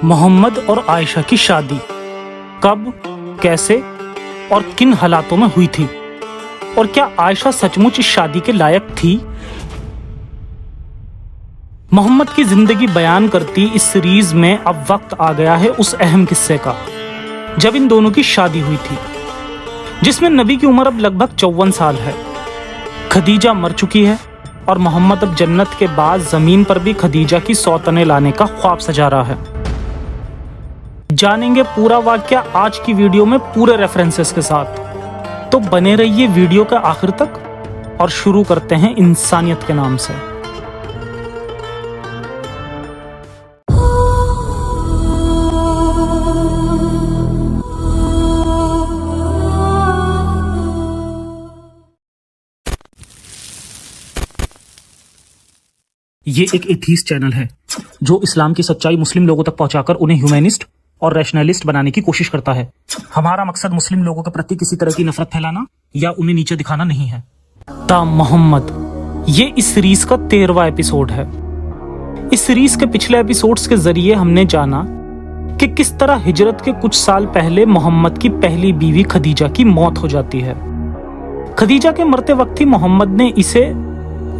मोहम्मद और आयशा की शादी कब, कैसे और किन हालातों में हुई थी, और क्या आयशा सचमुच इस शादी के लायक थी? मोहम्मद की जिंदगी बयान करती इस सीरीज में अब वक्त आ गया है उस अहम किस्से का जब इन दोनों की शादी हुई थी, जिसमें नबी की उम्र अब लगभग 54 साल है। खदीजा मर चुकी है और मोहम्मद अब जन्नत के बाद जमीन पर भी खदीजा की सौतने लाने का ख्वाब सजा रहा है। जानेंगे पूरा वाकया आज की वीडियो में पूरे रेफरेंसेस के साथ, तो बने रहिए वीडियो के आखिर तक और शुरू करते हैं इंसानियत के नाम से। ये एक एथीस्ट चैनल है जो इस्लाम की सच्चाई मुस्लिम लोगों तक पहुंचाकर उन्हें ह्यूमैनिस्ट और रैशनलिस्ट बनाने की कोशिश करता है। हमारा मकसद मुस्लिम लोगों के प्रति किसी तरह की नफरत फैलाना या उन्हें नीचे दिखाना नहीं है। ता मोहम्मद ये इस सीरीज का 13वां एपिसोड है। इस सीरीज के पिछले एपिसोड्स के जरिए हमने जाना कि किस तरह हिजरत के कुछ साल पहले मोहम्मद की पहली बीवी खदीजा की मौत हो जाती है। खदीजा के मरते वक्त ही मोहम्मद ने इसे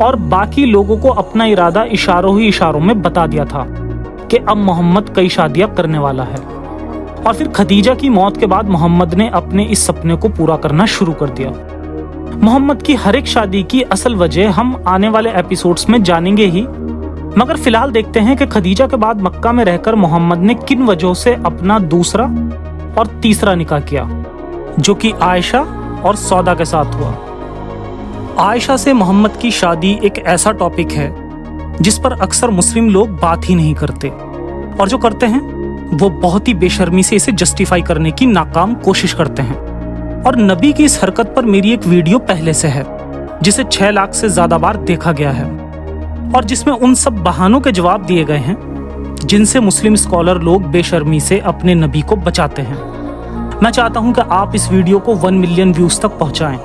और बाकी लोगों को अपना इरादा इशारों ही इशारों में बता दिया था कि अब मोहम्मद कई शादियां करने वाला है। और फिर खदीजा की मौत के बाद मोहम्मद ने अपने इस सपने को पूरा करना शुरू कर दिया। मोहम्मद की हर एक शादी की असल वजह हम आने वाले एपिसोड्स में जानेंगे ही, मगर फिलहाल देखते हैं कि खदीजा के बाद मक्का में रहकर मोहम्मद ने किन वजहों से अपना दूसरा और तीसरा निकाह किया, जो कि आयशा और सौदा के साथ हुआ। आयशा से मोहम्मद की शादी एक ऐसा टॉपिक है जिस पर अक्सर मुस्लिम लोग बात ही नहीं करते, और जो करते हैं वो बहुत ही बेशर्मी से इसे जस्टिफाई करने की नाकाम कोशिश करते हैं। और नबी की इस हरकत पर मेरी एक वीडियो पहले से है जिसे 6 लाख से ज्यादा बार देखा गया है, और जिसमें उन सब बहानों के जवाब दिए गए हैं जिनसे मुस्लिम स्कॉलर लोग बेशर्मी से अपने नबी को बचाते हैं। मैं चाहता हूं कि आप इस वीडियो को 1 मिलियन व्यूज तक पहुंचाएं,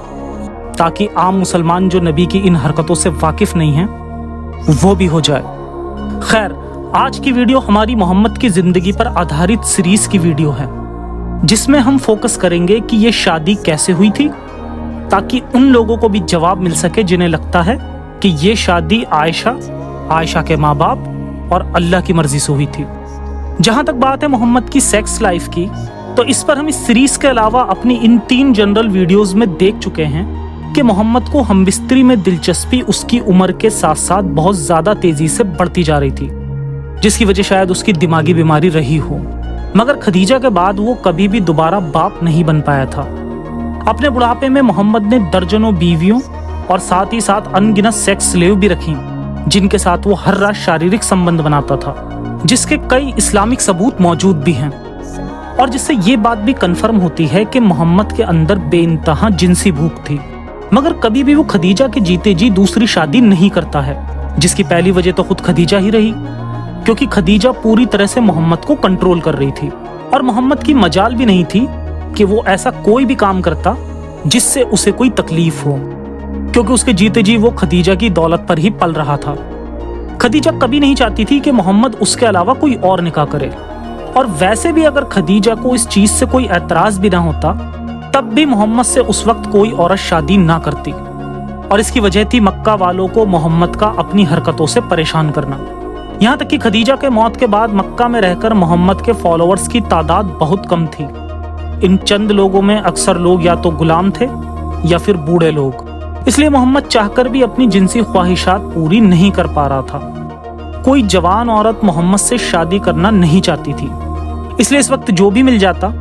ताकि आम मुसलमान जो नबी की इन हरकतों से वाकिफ नहीं है वो भी हो जाए। खैर, आज की वीडियो हमारी मोहम्मद की जिंदगी पर आधारित सीरीज की वीडियो है, जिसमें हम फोकस करेंगे कि ये शादी कैसे हुई थी, ताकि उन लोगों को भी जवाब मिल सके जिन्हें लगता है कि ये शादी आयशा के माँ बाप और अल्लाह की मर्जी से हुई थी। जहां तक बात है मोहम्मद की सेक्स लाइफ की, तो इस पर हम इस सीरीज के अलावा अपनी इन 3 जनरल वीडियोस में देख चुके हैं कि मोहम्मद को हमबिस्तरी में दिलचस्पी उसकी उम्र के साथ साथ बहुत ज्यादा तेजी से बढ़ती जा रही थी, जिसकी वजह शायद उसकी दिमागी बीमारी रही हो। मगर खदीजा के बाद वो कभी भी दोबारा बाप नहीं बन पाया था। अपने बुढ़ापे में मोहम्मद ने दर्जनों बीवियों और साथ ही साथ अनगिनत सेक्स स्लेव भी रखी, जिनके साथ वो हर रात शारीरिक संबंध बनाता था, जिसके कई इस्लामिक सबूत मौजूद भी हैं, और जिससे ये बात भी कन्फर्म होती है कि मोहम्मद के अंदर बेइंतहा जिनसी भूख थी। मगर कभी भी वो खदीजा के जीते जी दूसरी शादी नहीं करता है, जिसकी पहली वजह तो खुद खदीजा ही रही, क्योंकि खदीजा पूरी तरह से मोहम्मद को कंट्रोल कर रही थी, और मोहम्मद की मजाल भी नहीं थी कि वो ऐसा कोई भी काम करता जिससे उसे कोई तकलीफ हो, क्योंकि उसके जीते जी वो खदीजा की दौलत पर ही पल रहा था। खदीजा कभी नहीं चाहती थी कि मोहम्मद उसके अलावा कोई और निकाह करे, और वैसे भी अगर खदीजा को इस चीज से कोई एतराज भी ना होता तब भी मोहम्मद से उस वक्त कोई औरत शादी ना करती, और इसकी वजह थी मक्का वालों को मोहम्मद का अपनी हरकतों से परेशान करना। यहाँ तक कि खदीजा के मौत के बाद मक्का में रहकर मोहम्मद के फॉलोअर्स की तादाद बहुत कम थी। इन चंद लोगों में अक्सर लोग या तो गुलाम थे या फिर बूढ़े लोग, इसलिए मोहम्मद चाहकर भी अपनी जिनसी ख्वाहिशात पूरी नहीं कर पा रहा था। कोई जवान औरत मोहम्मद से शादी करना नहीं चाहती थी, इसलिए इस वक्त जो भी मिल जाता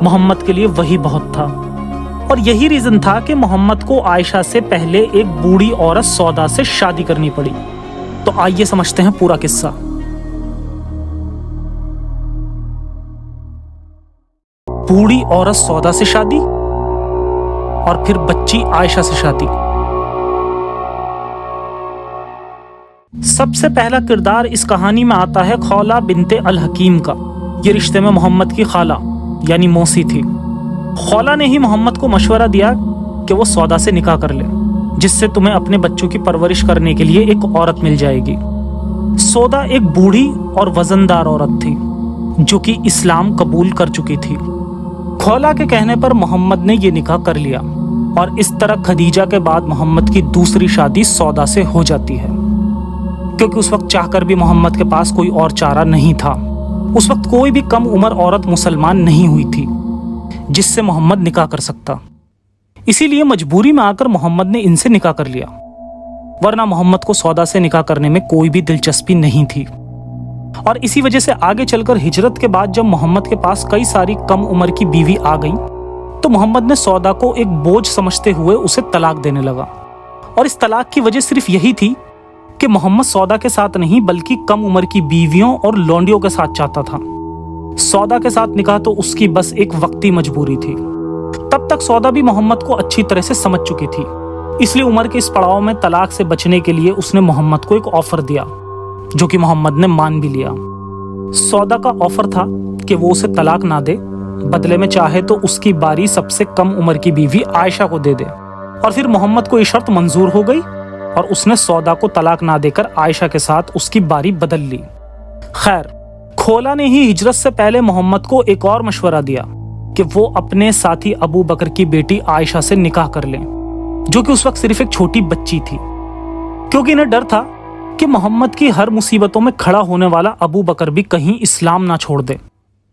मोहम्मद के लिए वही बहुत था। और यही रीजन था कि मोहम्मद को आयशा से पहले एक बूढ़ी औरत सौदा से शादी करनी पड़ी। तो आइए समझते हैं पूरा किस्सा। बूढ़ी औरत सौदा से शादी और फिर बच्ची आयशा से शादी। सबसे पहला किरदार इस कहानी में आता है खौला बिनते अल हकीम का। ये रिश्ते में मोहम्मद की खाला यानी मौसी थी। खौला ने ही मोहम्मद को मशवरा दिया कि वो सौदा से निकाह कर ले, जिससे तुम्हें अपने बच्चों की परवरिश करने के लिए एक औरत मिल जाएगी। सौदा एक बूढ़ी और वजनदार औरत थी, जो कि इस्लाम कबूल कर चुकी थी। खौला के कहने पर मोहम्मद ने ये निकाह कर लिया और इस तरह खदीजा के बाद मोहम्मद की दूसरी शादी सौदा से हो जाती है, क्योंकि उस वक्त चाहकर भी मोहम्मद के पास कोई और चारा नहीं था। उस वक्त कोई भी कम उम्र औरत मुसलमान नहीं हुई थी जिससे मोहम्मद निकाह कर सकता। इसीलिए मजबूरी में आकर मोहम्मद ने इनसे निकाह कर लिया, वरना मोहम्मद को सौदा से निकाह करने में कोई भी दिलचस्पी नहीं थी। और इसी वजह से आगे चलकर हिजरत के बाद जब मोहम्मद के पास कई सारी कम उम्र की बीवी आ गई तो मोहम्मद ने सौदा को एक बोझ समझते हुए उसे तलाक देने लगा। और इस तलाक की वजह सिर्फ यही थी कि मोहम्मद सौदा के साथ नहीं बल्कि कम उम्र की बीवियों और लौंडियों के साथ चाहता था। सौदा के साथ निकाह तो उसकी बस एक वक्ती मजबूरी थी। तब तक सौदा भी मोहम्मद को अच्छी तरह से समझ चुकी थी, इसलिए उम्र के इस पड़ाव में तलाक से बचने के लिए उसने मोहम्मद को एक ऑफर दिया, जो कि मोहम्मद ने मान भी लिया। सौदा का ऑफर था कि वो उसे तलाक ना दे, बदले में चाहे तो उसकी बारी सबसे कम उम्र की बीवी आयशा को दे दे। और फिर मोहम्मद को ये शर्त मंजूर हो गई और उसने सौदा को तलाक ना देकर आयशा के साथ उसकी बारी बदल ली। खैर, खौला ने ही हिजरत से पहले मोहम्मद को एक और मशवरा दिया कि वो अपने साथी अबू बकर की बेटी आयशा से निकाह कर लें, जो कि उस वक्त सिर्फ एक छोटी बच्ची थी, क्योंकि इन्हें डर था कि मोहम्मद की हर मुसीबतों में खड़ा होने वाला अबू बकर भी कहीं इस्लाम ना छोड़ दे।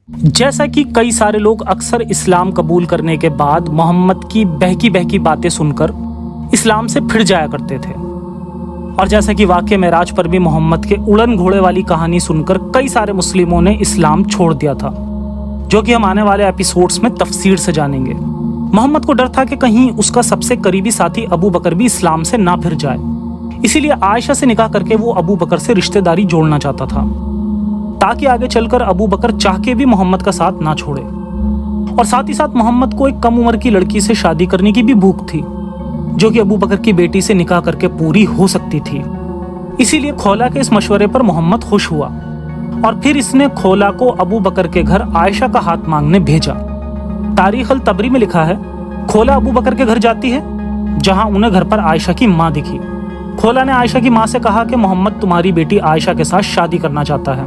जैसा कि कई सारे लोग अक्सर इस्लाम कबूल करने के बाद मोहम्मद की बहकी बहकी बातें सुनकर इस्लाम से फिर जाया करते थे, और जैसा कि वाक़े मेराज पर भी मोहम्मद के उड़न घोड़े वाली कहानी सुनकर कई सारे मुस्लिमों ने इस्लाम छोड़ दिया था, जो कि हम आने वाले एपिसोड्स में तफसीर से जानेंगे। मोहम्मद को डर था कि कहीं उसका सबसे करीबी साथी अबू बकर भी इस्लाम से ना फिर जाए, इसीलिए आयशा से निकाह करके वो अबू बकर से रिश्तेदारी जोड़ना चाहता था, ताकि आगे चलकर अबू बकर चाह के भी मोहम्मद का साथ ना छोड़े। और साथ ही साथ मोहम्मद को एक कम उम्र की लड़की से शादी करने की भी भूख थी, जो कि अबू बकर की बेटी से निकाह करके पूरी हो सकती थी। इसीलिए खौला के इस मशवरे पर मोहम्मद खुश हुआ और फिर इसने खौला को अबू बकर के घर आयशा का हाथ मांगने भेजा। तारीख अल तबरी में लिखा है, खौला अबू बकर के घर जाती है, जहां उन्हें घर पर आयशा की माँ दिखी। खौला ने आयशा की माँ से कहा कि मोहम्मद तुम्हारी बेटी आयशा के साथ शादी करना चाहता है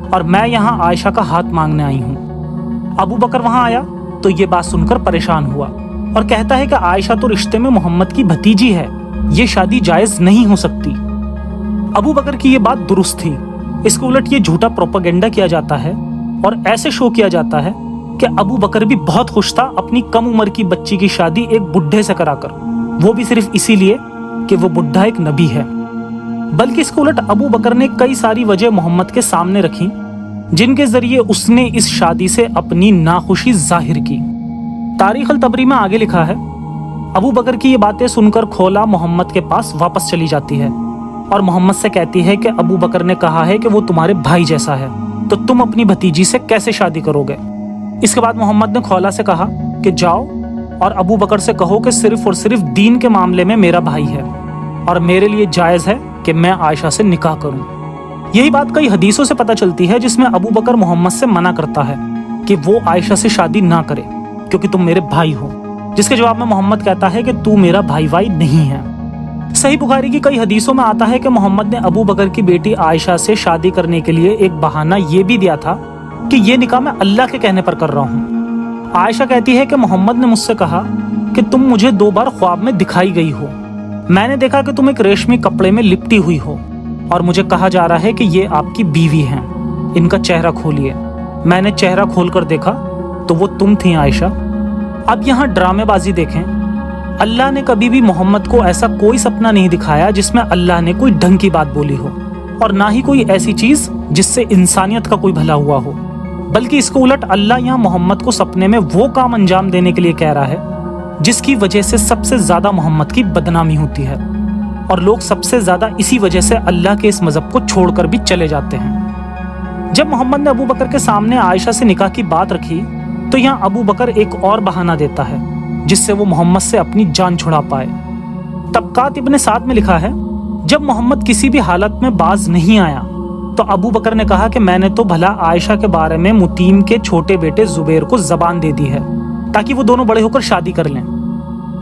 और मैं यहाँ आयशा का हाथ मांगने आई हूँ। अबू बकर वहां आया तो ये बात सुनकर परेशान हुआ और कहता है कि आयशा तो रिश्ते में मोहम्मद की भतीजी है, ये शादी जायज नहीं हो सकती। अबू बकर की ये बात दुरुस्त थी। इसके उलट ये झूठा प्रोपेगेंडा किया जाता है और ऐसे शो किया जाता है कि अबू बकर भी बहुत खुश था अपनी कम उम्र की बच्ची की शादी एक बुढ़े से कराकर, वो भी सिर्फ इसीलिए कि वो बुढ़ा एक नबी है। बल्कि इसके उलट अबू बकर ने कई सारी वजह मोहम्मद के सामने रखी, जिनके जरिए उसने इस शादी से अपनी नाखुशी जाहिर की। तारीख अल तबरी में आगे लिखा है, अबू बकर की ये बातें सुनकर खौला मोहम्मद के पास वापस चली जाती है और मोहम्मद से कहती है कि अबू बकर ने कहा है कि वो तुम्हारे भाई जैसा है, तो तुम अपनी भतीजी से कैसे शादी करोगे। इसके बाद मोहम्मद ने खौला से कहा कि जाओ और अबू बकर से कहो कि सिर्फ और सिर्फ दीन के मामले में मेरा भाई है और मेरे लिए जायज है कि मैं आयशा से निकाह करूं। यही बात कई हदीसों से पता चलती है, जिसमें अबू बकर मोहम्मद से मना करता है कि वो आयशा से शादी ना करे क्योंकि तुम मेरे भाई हो, जिसके जवाब में मोहम्मद कहता है कि तू मेरा भाई वाई नहीं है। सही बुखारी की कई हदीसों में आता है कि मोहम्मद ने अबू बकर की बेटी आयशा से शादी करने के लिए एक बहाना ये भी दिया था कि ये निकाह मैं अल्लाह के कहने पर कर रहा हूँ। आयशा कहती है कि मोहम्मद ने मुझसे कहा कि तुम मुझे 2 बार ख्वाब में दिखाई गई हो, मैंने देखा कि तुम एक रेशमी कपड़े में लिपटी हुई हो और मुझे कहा जा रहा है कि ये आपकी बीवी हैं, इनका चेहरा खोलिए। मैंने चेहरा खोलकर देखा तो वो तुम थी आयशा। अब यहाँ ड्रामेबाजी देखें, अल्लाह ने कभी भी मोहम्मद को ऐसा कोई सपना नहीं दिखाया जिसमें अल्लाह ने कोई ढंग की बात बोली हो, और ना ही कोई ऐसी चीज जिससे इंसानियत का कोई भला हुआ हो। बल्कि इसको उलट अल्लाह यहाँ मोहम्मद को सपने में वो काम अंजाम देने के लिए कह रहा है जिसकी वजह से सबसे ज्यादा मोहम्मद की बदनामी होती है, और लोग सबसे ज्यादा इसी वजह से अल्लाह के इस मजहब को छोड़कर भी चले जाते हैं। जब मोहम्मद ने अबू बकर के सामने आयशा से निकाह की बात रखी तो यहाँ अबू बकर एक और बहाना देता है जिससे वो मोहम्मद से अपनी जान छुड़ा पाए। तबकात इब्ने साद में लिखा है, जब मोहम्मद किसी भी हालत में बाज नहीं आया तो अबू बकर ने कहा कि मैंने तो भला आयशा के बारे में मुतीम के छोटे बेटे जुबैर को जबान दे दी है ताकि वो दोनों बड़े होकर शादी कर लें।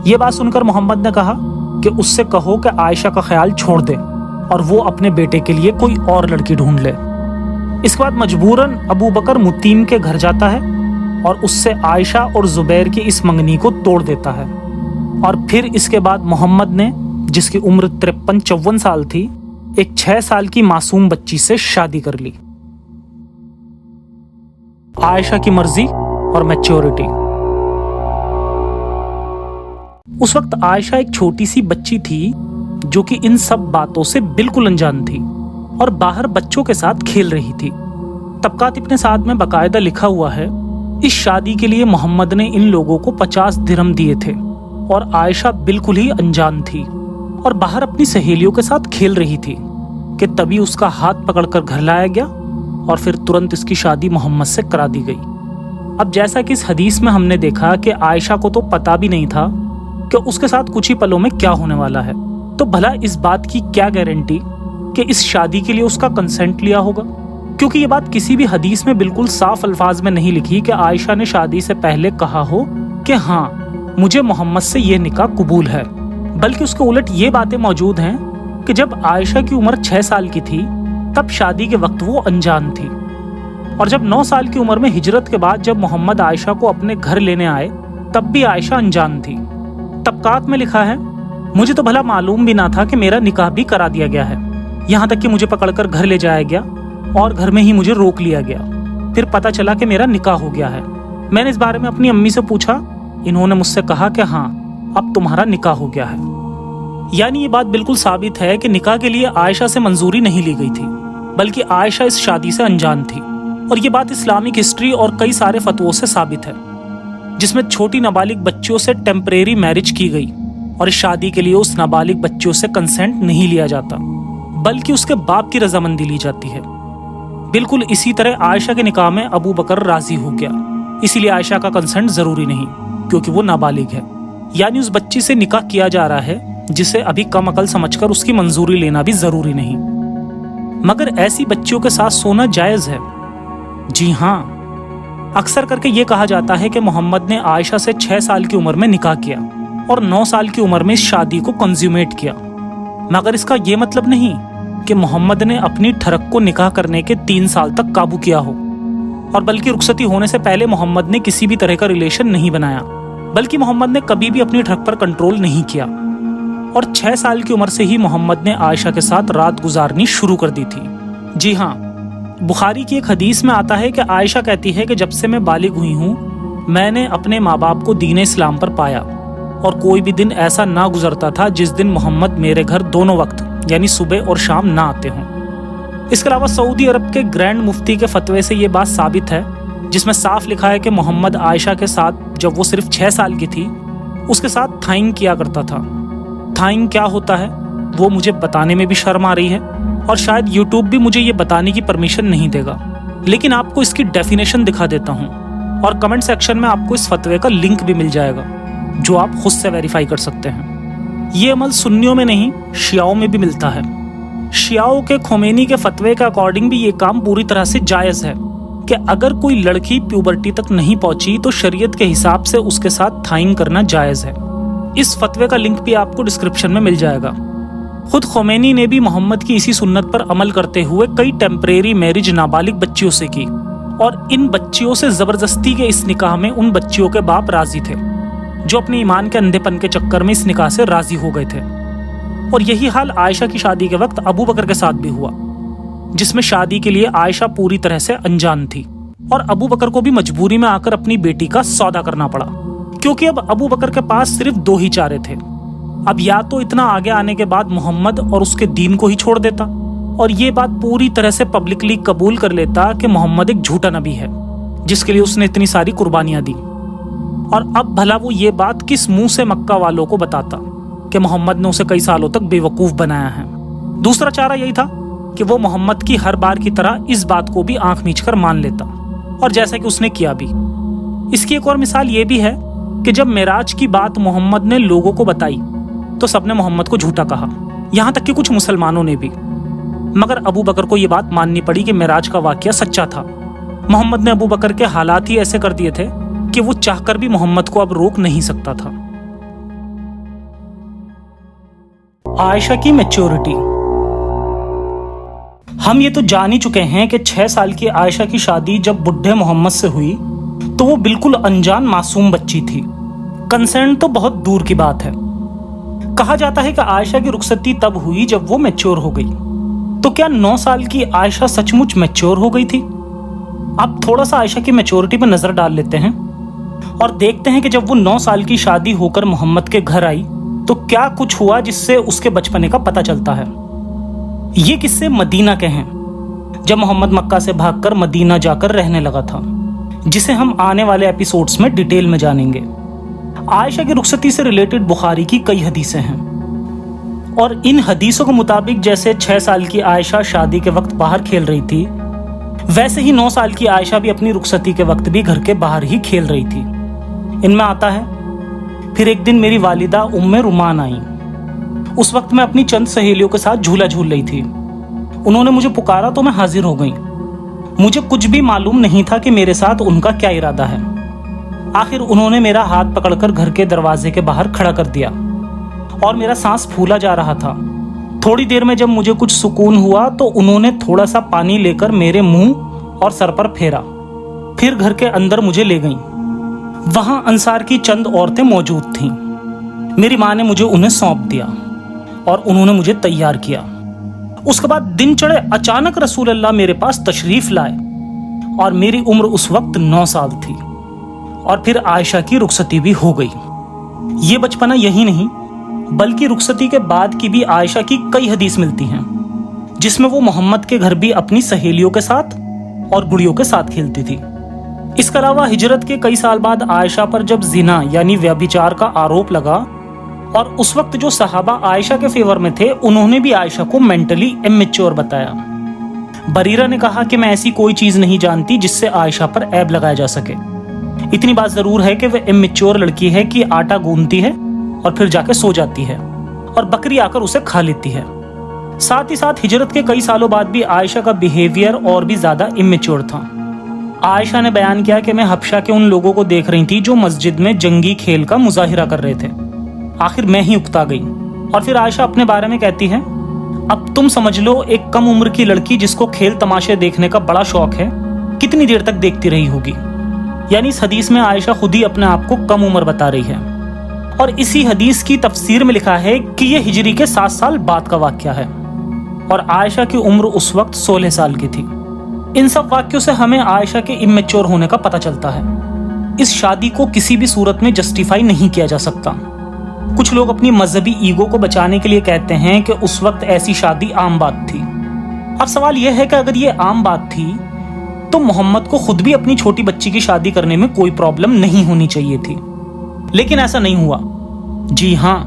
ये बात सुनकर मोहम्मद ने कहा कि उससे कहो कि आयशा का ख्याल छोड़ दे और वो अपने बेटे के लिए कोई और लड़की ढूंढ ले। इसके बाद मजबूरन अबू बकर मुतीम के घर जाता है और उससे आयशा और जुबैर की इस मंगनी को तोड़ देता है। और फिर इसके बाद मोहम्मद ने, जिसकी उम्र 53-54 साल थी, एक 6 साल की मासूम बच्ची से शादी कर ली। आयशा की मर्जी और मैच्योरिटी। उस वक्त आयशा एक छोटी सी बच्ची थी जो कि इन सब बातों से बिल्कुल अनजान थी और बाहर बच्चों के साथ खेल रही थी। तबकात इब्ने साद में बाकायदा लिखा हुआ है, इस शादी के लिए मोहम्मद ने इन लोगों को 50 दिरहम दिए थे और आयशा बिल्कुल ही अनजान थी और बाहर अपनी सहेलियों के साथ खेल रही थी कि तभी उसका हाथ पकड़कर घर लाया गया और फिर तुरंत इसकी शादी मोहम्मद से करा दी गई। अब जैसा कि इस हदीस में हमने देखा कि आयशा को तो पता भी नहीं था कि उसके साथ कुछ ही पलों में क्या होने वाला है, तो भला इस बात की क्या गारंटी कि इस शादी के लिए उसका कंसेंट लिया होगा, क्योंकि ये बात किसी भी हदीस में बिल्कुल साफ अल्फाज में नहीं लिखी कि आयशा ने शादी से पहले कहा हो कि हाँ मुझे मोहम्मद से ये निकाह कबूल है, बल्कि उसके उलट ये बातें मौजूद हैं कि जब आयशा की उम्र 6 साल की थी तब शादी के वक्त वो अनजान थी, और जब 9 साल की उम्र में हिजरत के बाद जब मोहम्मद आयशा को अपने घर लेने आए तब भी आयशा अनजान थी। तबकात में लिखा है, मुझे तो भला मालूम भी ना था कि मेरा निकाह भी करा दिया गया है, यहाँ तक कि मुझे पकड़कर घर ले जाया गया और घर में ही मुझे रोक लिया गया। फिर पता चला कि मेरा निकाह हो गया है। मैंने इस बारे में अपनी अम्मी से पूछा, इन्होंने मुझसे कहा कि हाँ अब तुम्हारा निकाह हो गया है। यानी ये बात बिल्कुल साबित है कि निकाह के लिए आयशा से मंजूरी नहीं ली गई थी, बल्कि आयशा इस शादी से अनजान थी। और ये बात इस्लामिक हिस्ट्री और कई सारे फतवों से साबित है, जिसमें छोटी नाबालिग बच्चियों से टेम्परेरी मैरिज की गई और इस शादी के लिए उस नाबालिग बच्चियों से कंसेंट नहीं लिया जाता, बल्कि उसके बाप की रजामंदी ली जाती है। बिल्कुल इसी तरह आयशा के निकाह में अबू बकर राजी हो गया, इसीलिए आयशा का कंसेंट जरूरी नहीं क्योंकि वो नाबालिग है। यानी उस बच्ची से निकाह किया जा रहा है जिसे अभी कम अकल समझकर उसकी मंजूरी लेना भी जरूरी नहीं। मगर ऐसी बच्चियों के साथ सोना जायज है। जी हाँ, अक्सर करके ये कहा जाता है कि मोहम्मद ने आयशा से 6 साल की उम्र में निकाह किया और 9 साल की उम्र में इस शादी को कंज्यूमेट किया, मगर इसका ये मतलब नहीं कि मोहम्मद ने अपनी ठरक को निकाह करने के 3 साल तक काबू किया हो, और बल्कि रुखसती होने से पहले मोहम्मद ने किसी भी तरह का रिलेशन नहीं बनाया, बल्कि मोहम्मद ने कभी भी अपनी ठरक पर कंट्रोल नहीं किया और 6 साल की उम्र से ही मोहम्मद ने आयशा के साथ रात गुजारनी शुरू कर दी थी। जी हाँ, बुखारी की एक हदीस में आता है कि आयशा कहती है कि जब से मैं बालिग हुई हूँ मैंने अपने माँ बाप को दीन इस्लाम पर पाया और कोई भी दिन ऐसा ना गुजरता था जिस दिन मोहम्मद मेरे घर दोनों वक्त यानी सुबह और शाम ना आते हों। इसके अलावा सऊदी अरब के ग्रैंड मुफ्ती के फतवे से ये बात साबित है, जिसमें साफ लिखा है कि मोहम्मद आयशा के साथ जब वो सिर्फ 6 साल की थी उसके साथ थाइंग किया करता था। थाइंग क्या होता है वो मुझे बताने में भी शर्म आ रही है और शायद यूट्यूब भी मुझे ये बताने की परमिशन नहीं देगा, लेकिन आपको इसकी डेफिनेशन दिखा देता हूँ और कमेंट सेक्शन में आपको इस फतवे का लिंक भी मिल जाएगा जो आप खुद से वेरीफाई कर सकते हैं। ये अमल सुन्नियों में नहीं शियाओं में भी मिलता है। शियाओं के खोमेनी के फतवे के अकॉर्डिंग भी ये काम पूरी तरह से जायज़ है कि अगर कोई लड़की प्यूबर्टी तक नहीं पहुंची तो शरीयत के हिसाब से उसके साथ थाइंग करना जायज़ है। इस फतवे का लिंक भी आपको डिस्क्रिप्शन में मिल जाएगा। खुद खोमेनी ने भी मोहम्मद की इसी सुन्नत पर अमल करते हुए कई टेम्परेरी मैरिज नाबालिग बच्चियों से की और इन बच्चियों से जबरदस्ती के इस निकाह में उन बच्चियों के बाप राजी थे जो अपने ईमान के अंधेपन के चक्कर में इस निकाह से राजी हो गए थे। और यही हाल आयशा की शादी के वक्त अबू बकर के साथ भी हुआ, जिसमें शादी के लिए आयशा पूरी तरह से अनजान थी और अबू बकर को भी मजबूरी में आकर अपनी बेटी का सौदा करना पड़ा, क्योंकि अब अबू बकर के पास सिर्फ 2 ही चारे थे। अब या तो इतना आगे आने के बाद मोहम्मद और उसके दीन को ही छोड़ देता और ये बात पूरी तरह से पब्लिकली कबूल कर लेता कि मोहम्मद एक झूठा नबी है जिसके लिए उसने इतनी सारी कुर्बानियां दी, और अब भला वो ये बात किस मुंह से मक्का वालों को बताता कि मोहम्मद ने उसे कई सालों तक बेवकूफ बनाया है। दूसरा चारा यही था कि वो मोहम्मद की हर बार की तरह इस बात को भी आंख मीचकर मान लेता, और जैसा कि उसने किया भी। इसकी एक और मिसाल ये भी है कि जब मेराज की बात मोहम्मद ने लोगों को बताई तो सबने मोहम्मद को झूठा कहा, यहाँ तक कि कुछ मुसलमानों ने भी। मगर अबू बकर को ये बात माननी पड़ी कि मेराज का वाकया सच्चा था। मोहम्मद ने अबू बकर के हालात ही ऐसे कर दिए थे कि वो चाहकर भी मोहम्मद को अब रोक नहीं सकता था। आयशा की मैच्योरिटी। ہم یہ تو جان ہی چکے ہیں کہ 6 سال کی عائشہ کی شادی جب بڈھے محمد سے ہوئی تو وہ بالکل انجان معصوم بچی تھی. کنسرن تو بہت دور کی بات ہے. کہا جاتا ہے کہ عائشہ کی رخصتی تب ہوئی جب وہ میچور ہو گئی. تو کیا 9 سال کی عائشہ سچ مچ میچور ہو گئی تھی؟ اب تھوڑا سا عائشہ کی میچورٹی پہ نظر ڈال لیتے ہیں اور دیکھتے ہیں کہ جب وہ 9 سال کی شادی ہو کر محمد کے گھر آئی تو کیا کچھ ہوا جس سے اس کے بچپنے کا پتہ چلتا ہے. یہ قصے مدینہ کے ہیں جب محمد مکہ سے بھاگ کر مدینہ جا کر رہنے لگا تھا، جسے ہم آنے والے ایپیسوڈز میں ڈیٹیل میں جانیں گے. عائشہ کی رخصتی سے ریلیٹڈ بخاری کی کئی حدیثیں ہیں اور ان حدیثوں کے مطابق جیسے 6 سال کی عائشہ شادی کے وقت باہر کھیل رہی تھی، ویسے ہی 9 سال کی عائشہ بھی اپنی رخصتی کے وقت بھی گھر کے باہر ہی کھیل رہی تھی. ان میں آتا ہے، پھر ایک دن میری والدہ ام رومان آئیں. اس وقت میں اپنی چند سہیلیوں کے ساتھ جھولا جھول رہی تھی. انہوں نے مجھے پکارا تو میں حاضر ہو گئی. مجھے کچھ بھی معلوم نہیں تھا کہ میرے ساتھ ان کا کیا ارادہ ہے. آخر انہوں نے میرا ہاتھ پکڑ کر گھر کے دروازے کے باہر کھڑا کر دیا اور میرا سانس پھولا جا رہا تھا. تھوڑی دیر میں جب مجھے کچھ سکون ہوا تو انہوں نے تھوڑا سا پانی لے کر میرے منہ اور سر پر پھیرا. پھر گھر کے اندر مجھے لے گئیں. وہاں انصار کی چند عورتیں موجود تھیں. میری ماں نے مجھے انہیں سونپ دیا اور انہوں نے مجھے تیار کیا. اس کے بعد دن چڑھے اچانک رسول اللہ میرے پاس تشریف لائے اور میری عمر اس وقت 9 سال تھی اور پھر عائشہ کی رخصتی بھی ہو گئی. یہ بچپنا یہی نہیں بلکہ رخصتی کے بعد کی بھی عائشہ کی کئی حدیث ملتی ہیں جس میں وہ محمد کے گھر بھی اپنی سہیلیوں کے ساتھ اور گڑیوں کے ساتھ کھیلتی تھی. اس کے علاوہ ہجرت کے کئی سال بعد عائشہ پر جب زنا یعنی ویابچار کا آروپ لگا اور اس وقت جو صحابہ عائشہ کے فیور میں تھے انہوں نے بھی عائشہ کو مینٹلی امیچور بتایا. بریرہ نے کہا کہ میں ایسی کوئی چیز نہیں جانتی جس سے عائشہ پر عیب لگایا جا سکے. اتنی بات ضرور ہے کہ وہ امیچور لڑکی ہے کہ آٹا گوندتی ہے اور پھر جا کے سو جاتی ہے اور بکری آ کر اسے کھا لیتی ہے. ساتھ ہی ساتھ ہجرت کے کئی سالوں بعد بھی عائشہ کا بیہیویئر اور بھی زیادہ امیچور تھا. عائشہ نے بیان کیا کہ میں حبشہ کے ان لوگوں کو دیکھ رہی تھی جو مسجد میں جنگی کھیل کا مظاہرہ کر رہے تھے. آخر میں ہی اکتا گئی. اور پھر عائشہ اپنے بارے میں کہتی ہے، اب تم سمجھ لو ایک کم عمر کی لڑکی جس کو کھیل تماشے دیکھنے کا بڑا شوق ہے کتنی دیر تک دیکھتی رہی ہوگی. یعنی اس حدیث میں عائشہ خود ہی اپنے آپ کو کم عمر بتا رہی ہے. اور اسی حدیث کی تفسیر میں لکھا ہے کہ یہ ہجری کے 7 سال بعد کا واقعہ ہے اور عائشہ کی عمر اس وقت 16 سال کی تھی. ان سب واقعوں سے ہمیں عائشہ کے امیچور ہونے کا پتہ چلتا ہے. اس شادی کو کسی بھی صورت میں جسٹیفائی نہیں کیا جا سکتا. کچھ لوگ اپنی مذہبی ایگو کو بچانے کے لیے کہتے ہیں کہ اس وقت ایسی شادی عام بات تھی. اب سوال یہ ہے کہ اگر یہ عام بات تھی تو محمد کو خود بھی اپنی چھوٹی بچی کی شادی کرنے میں کوئی پرابلم نہیں ہونی چاہیے تھی. لیکن ایسا نہیں ہوا. جی ہاں،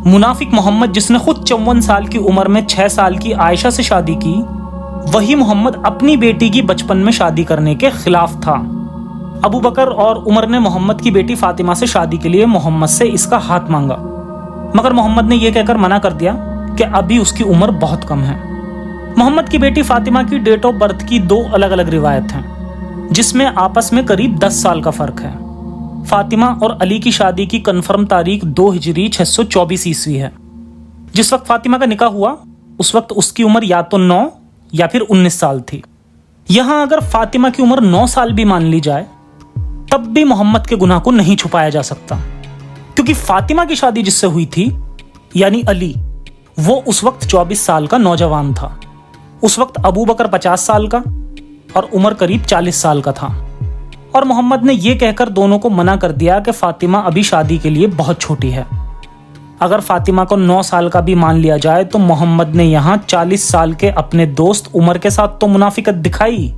منافق محمد جس نے خود 54 سال کی عمر میں 6 سال کی عائشہ سے شادی کی، وہی محمد اپنی بیٹی کی بچپن میں شادی کرنے کے خلاف تھا. ابو بکر اور عمر نے محمد کی بیٹی فاطمہ سے شادی کے لیے محمد سے اس کا ہاتھ مانگا، مگر محمد نے یہ کہہ کر منع کر دیا کہ ابھی اس کی عمر بہت کم ہے. محمد کی بیٹی فاطمہ کی ڈیٹ آف برتھ کی 2 الگ الگ روایت ہیں جس میں آپس میں قریب 10 سال کا فرق ہے. فاطمہ اور علی کی شادی کی کنفرم تاریخ 2 ہجری 624 عیسوی ہے. جس وقت فاطمہ کا نکاح ہوا اس وقت اس کی عمر یا تو 9 یا پھر 19 سال تھی. یہاں اگر فاطمہ کی عمر 9 سال بھی مان لی جائے تب بھی محمد کے گناہ کو نہیں چھپایا جا سکتا، کیونکہ فاطمہ کی شادی جس سے ہوئی تھی یعنی علی، وہ اس وقت 24 سال کا نوجوان تھا. اس وقت ابو بکر 50 سال کا اور عمر قریب 40 سال کا تھا. اور محمد نے یہ کہہ کر دونوں کو منع کر دیا کہ فاطمہ ابھی شادی کے لیے بہت چھوٹی ہے. اگر فاطمہ کو 9 سال کا بھی مان لیا جائے تو محمد نے یہاں 40 سال کے اپنے دوست عمر کے ساتھ تو منافقت دکھائی،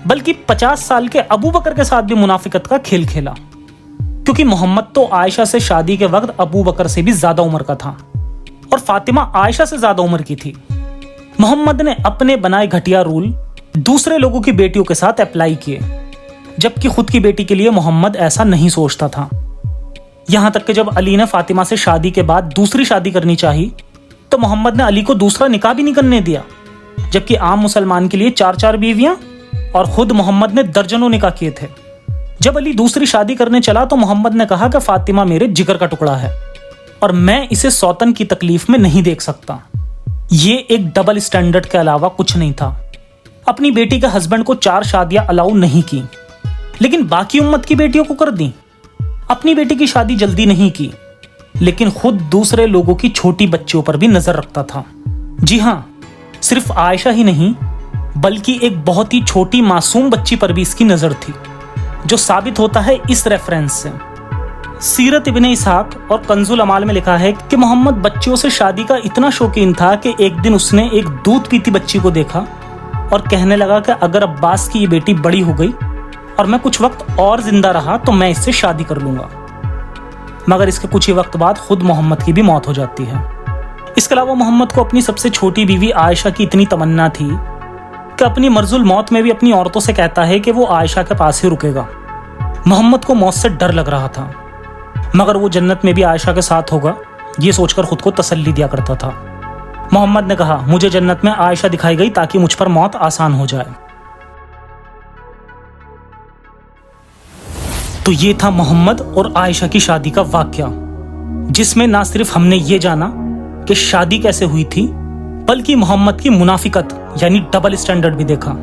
بلکہ 50 سال کے ابو بکر کے ساتھ بھی منافقت کا کھیل کھیلا، کیونکہ محمد تو عائشہ سے شادی کے وقت ابو بکر سے بھی زیادہ عمر کا تھا اور فاطمہ عائشہ سے زیادہ عمر کی تھی. محمد نے اپنے بنائے گھٹیا رول دوسرے لوگوں کی بیٹیوں کے ساتھ اپلائی کیے، جبکہ خود کی بیٹی کے لیے محمد ایسا نہیں سوچتا تھا. یہاں تک کہ جب علی نے فاطمہ سے شادی کے بعد دوسری شادی کرنی چاہی تو محمد نے علی کو دوسرا نکاح بھی نہیں کرنے دیا، جبکہ عام مسلمان کے لیے 4 بیویاں اور خود محمد نے درجنوں نکاح کیے تھے. جب علی دوسری شادی کرنے چلا تو محمد نے کہا کہ فاطمہ میرے جگر کا ٹکڑا ہے اور میں اسے سوتن کی تکلیف میں نہیں دیکھ سکتا. ये एक डबल स्टैंडर्ड के अलावा कुछ नहीं था। अपनी बेटी के हस्बैंड को 4 शादियां अलाउ नहीं की, लेकिन बाकी उम्मत की बेटियों को कर दी। अपनी बेटी की शादी जल्दी नहीं की, लेकिन खुद दूसरे लोगों की छोटी बच्चियों पर भी नजर रखता था। जी हाँ, सिर्फ आयशा ही नहीं, बल्कि एक बहुत ही छोटी मासूम बच्ची पर भी इसकी नजर थी, जो साबित होता है इस रेफरेंस से। सीरत इब्ने इसहाक और कंजुल अमाल में लिखा है कि मोहम्मद बच्चियों से शादी का इतना शौकीन था कि एक दिन उसने एक दूध पीती बच्ची को देखा और कहने लगा कि अगर अब्बास की ये बेटी बड़ी हो गई और मैं कुछ वक्त और जिंदा रहा तो मैं इससे शादी कर लूंगा। मगर इसके कुछ ही वक्त बाद खुद मोहम्मद की भी मौत हो जाती है। इसके अलावा मोहम्मद को अपनी सबसे छोटी बीवी आयशा की इतनी तमन्ना थी कि अपनी मर्जुल मौत में भी अपनी औरतों से कहता है कि वो आयशा के पास ही रुकेगा। मोहम्मद को मौत से डर लग रहा था, मगर वो जन्नत में भी आयशा के साथ होगा, ये सोचकर खुद को तसल्ली दिया करता था। मोहम्मद ने कहा, मुझे जन्नत में आयशा दिखाई गई ताकि मुझ पर मौत आसान हो जाए। तो ये था मोहम्मद और आयशा की शादी का वाकया, जिसमें ना सिर्फ हमने ये जाना कि शादी कैसे हुई थी, बल्कि मोहम्मद की मुनाफिकत यानी डबल स्टैंडर्ड भी देखा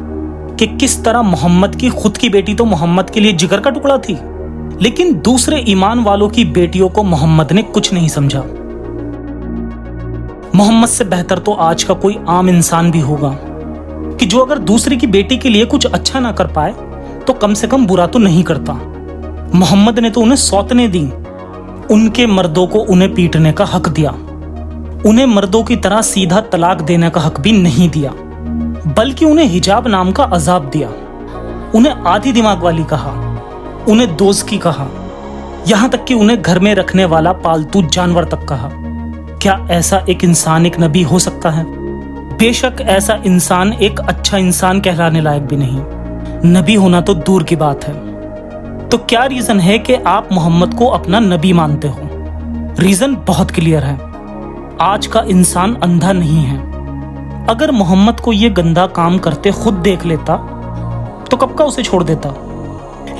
कि किस तरह मोहम्मद की खुद की बेटी तो मोहम्मद के लिए जिगर का टुकड़ा थी, लेकिन दूसरे ईमान वालों की बेटियों को मोहम्मद ने कुछ नहीं समझा। मोहम्मद से बेहतर तो आज का कोई आम इंसान भी होगा कि जो अगर दूसरे की बेटी के लिए कुछ अच्छा ना कर पाए तो कम से कम बुरा तो नहीं करता। मोहम्मद ने तो उन्हें सौतने दी, उनके मर्दों को उन्हें पीटने का हक दिया, उन्हें मर्दों की तरह सीधा तलाक देने का हक भी नहीं दिया, बल्कि उन्हें हिजाब नाम का अजाब दिया, उन्हें आधी दिमाग वाली कहा, उन्हें दोस्ती कहा, यहां तक कि उन्हें घर में रखने वाला पालतू जानवर तक कहा। क्या ऐसा एक इंसान एक नबी हो सकता है? बेशक ऐसा इंसान एक अच्छा इंसान कहलाने लायक भी नहीं, नबी होना तो दूर की बात है। तो क्या रीजन है कि आप मोहम्मद को अपना नबी मानते हो? रीजन बहुत क्लियर है, आज का इंसान अंधा नहीं है। अगर मोहम्मद को यह गंदा काम करते खुद देख लेता तो कब का उसे छोड़ देता,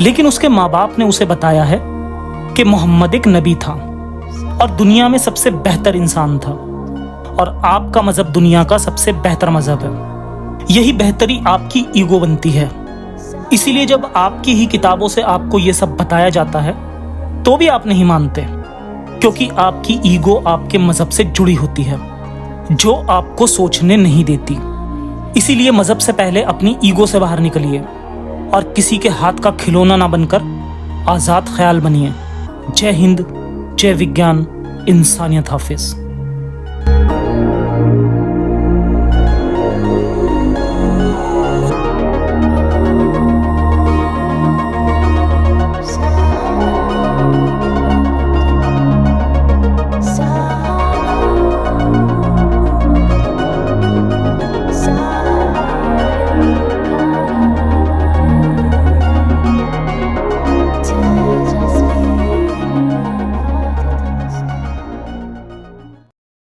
लेकिन उसके माँ बाप ने उसे बताया है कि मोहम्मद एक नबी था और दुनिया में सबसे बेहतर इंसान था, और आपका मजहब दुनिया का सबसे बेहतर मजहब है। यही बेहतरी आपकी ईगो बनती है। इसीलिए जब आपकी ही किताबों से आपको यह सब बताया जाता है तो भी आप नहीं मानते, क्योंकि आपकी ईगो आपके मजहब से जुड़ी होती है, जो आपको सोचने नहीं देती। इसीलिए मजहब से पहले अपनी ईगो से बाहर निकलिए और किसी के हाथ का खिलौना ना बनकर आजाद ख्याल बनिए। जय हिंद, जय विज्ञान, इंसानियत हाफिज।